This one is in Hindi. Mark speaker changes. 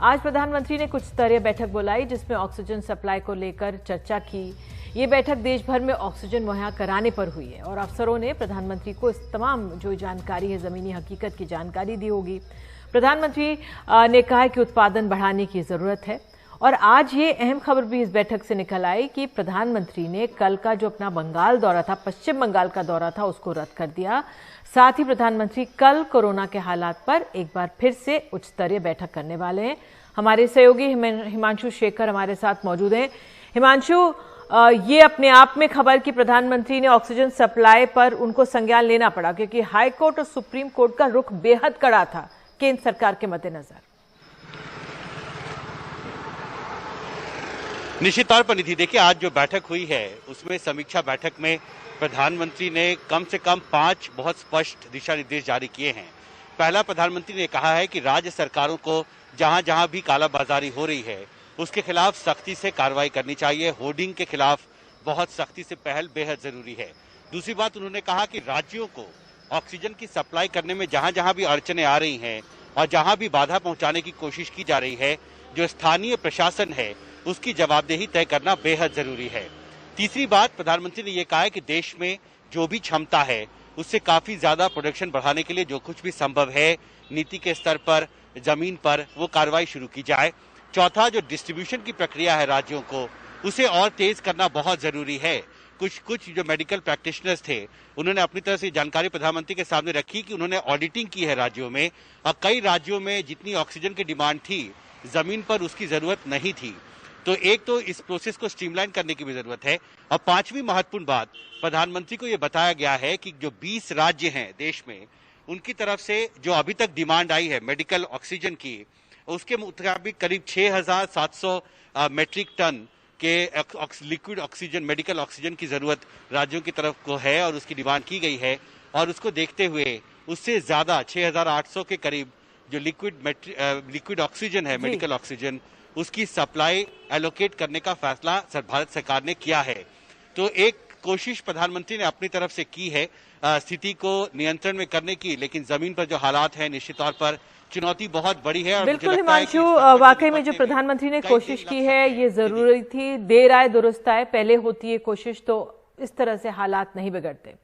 Speaker 1: आज प्रधानमंत्री ने कुछ स्तरीय बैठक बुलाई जिसमें ऑक्सीजन सप्लाई को लेकर चर्चा की। ये बैठक देश भर में ऑक्सीजन मुहैया कराने पर हुई है और अफसरों ने प्रधानमंत्री को इस तमाम जो जानकारी है, जमीनी हकीकत की जानकारी दी होगी। प्रधानमंत्री ने कहा कि उत्पादन बढ़ाने की जरूरत है और आज ये अहम खबर भी इस बैठक से निकल आई कि प्रधानमंत्री ने कल का जो अपना बंगाल दौरा था, पश्चिम बंगाल का दौरा था, उसको रद्द कर दिया। साथ ही प्रधानमंत्री कल कोरोना के हालात पर एक बार फिर से उच्च स्तरीय बैठक करने वाले हैं। हमारे सहयोगी हिमांशु शेखर हमारे साथ मौजूद हैं। हिमांशु, ये अपने आप में खबर कि प्रधानमंत्री ने ऑक्सीजन सप्लाई पर उनको संज्ञान लेना पड़ा, क्योंकि हाई कोर्ट और सुप्रीम कोर्ट का रुख बेहद कड़ा था केंद्र सरकार के मद्देनजर।
Speaker 2: निश्चित तौर पर निधि, देखिए आज जो बैठक हुई है उसमें समीक्षा बैठक में प्रधानमंत्री ने कम से कम 5 बहुत स्पष्ट दिशा निर्देश जारी किए हैं। पहला, प्रधानमंत्री ने कहा है कि राज्य सरकारों को जहां जहां भी कालाबाजारी हो रही है उसके खिलाफ सख्ती से कार्रवाई करनी चाहिए। होर्डिंग के खिलाफ बहुत सख्ती से पहल बेहद जरूरी है। दूसरी बात, उन्होंने कहा कि राज्यों को ऑक्सीजन की सप्लाई करने में जहां जहां भी अड़चने आ रही हैं और जहां भी बाधा पहुंचाने की कोशिश की जा रही है, जो स्थानीय प्रशासन है उसकी जवाबदेही तय करना बेहद जरूरी है। तीसरी बात, प्रधानमंत्री ने यह कहा है कि देश में जो भी क्षमता है उससे काफी ज्यादा प्रोडक्शन बढ़ाने के लिए जो कुछ भी संभव है नीति के स्तर पर, जमीन पर, वो कार्रवाई शुरू की जाए। चौथा, जो डिस्ट्रीब्यूशन की प्रक्रिया है राज्यों को, उसे और तेज करना बहुत जरूरी है। कुछ जो मेडिकल प्रैक्टिशनर्स थे उन्होंने अपनी तरफ से जानकारी प्रधानमंत्री के सामने रखी कि उन्होंने ऑडिटिंग की है राज्यों में और कई राज्यों में जितनी ऑक्सीजन की डिमांड थी जमीन पर उसकी जरूरत नहीं थी। तो एक तो इस प्रोसेस को स्ट्रीमलाइन करने की भी जरूरत है। और पांचवी महत्वपूर्ण बात, प्रधानमंत्री को यह बताया गया है कि जो 20 राज्य हैं देश में, उनकी तरफ से जो अभी तक डिमांड आई है मेडिकल ऑक्सीजन की, उसके मुताबिक करीब 6,700 मेट्रिक टन के लिक्विड ऑक्सीजन, मेडिकल ऑक्सीजन की जरूरत राज्यों की तरफ को है और उसकी डिमांड की गई है। और उसको देखते हुए उससे ज्यादा 6,800 के करीब जो लिक्विड ऑक्सीजन है, मेडिकल ऑक्सीजन, उसकी सप्लाई एलोकेट करने का फैसला भारत सरकार ने किया है। तो एक कोशिश प्रधानमंत्री ने अपनी तरफ से की है स्थिति को नियंत्रण में करने की, लेकिन जमीन पर जो हालात है निश्चित तौर पर चुनौती बहुत बड़ी है। और
Speaker 1: बिल्कुल हिमांशु, वाकई में जो प्रधानमंत्री ने कोशिश की है ये जरूरी थी। देर आए दुरुस्त आए, पहले होती है कोशिश तो इस तरह से हालात नहीं बिगड़ते।